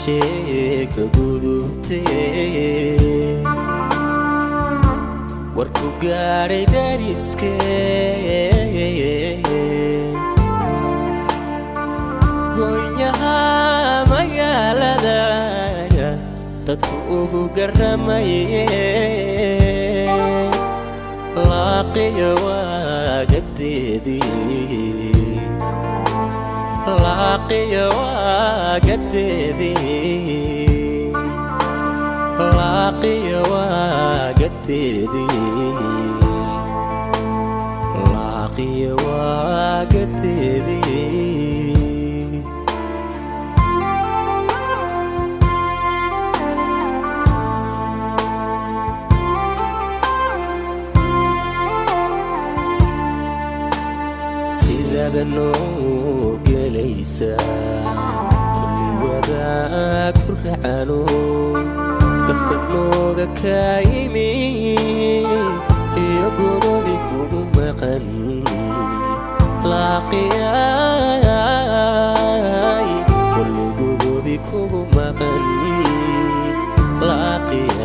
sheeka gudubtay warku gaaray dariskee goynyaha magaalada dadku ugu garamayee laaqiya waagadeedii laaqiya waagadeedii laaqiya waagadeedii laaqiya waagadeedii sidada noo gelaysaa kulli wadaag ku racano qofka nooga kaa yimi iyo godobi kugu maqan laaqiyay kulli godobi kugu maqan laaqiyay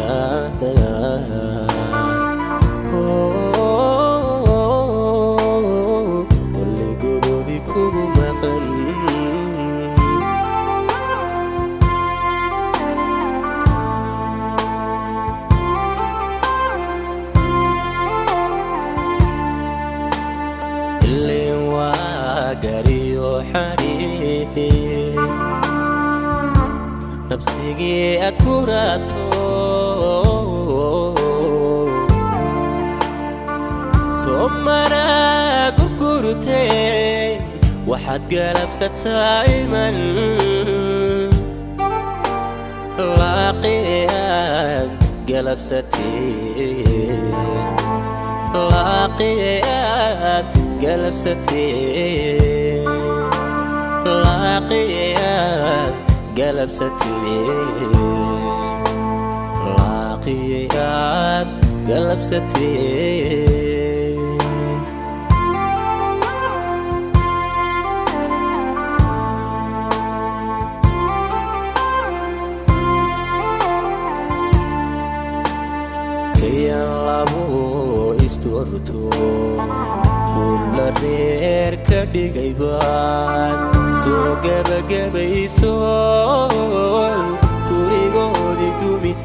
gariyo xariiqi nafsigii aad ku raato soomana gurgurtay waxaad galabsataa iman laaqiyaad galabsatay laaqiyaad galabsatay laaqiyaad galabsatay laaqiyaad galabsatay kayan labo istorto kulla reer ka dhigay baan soo gabagabayso gurigoodii dumis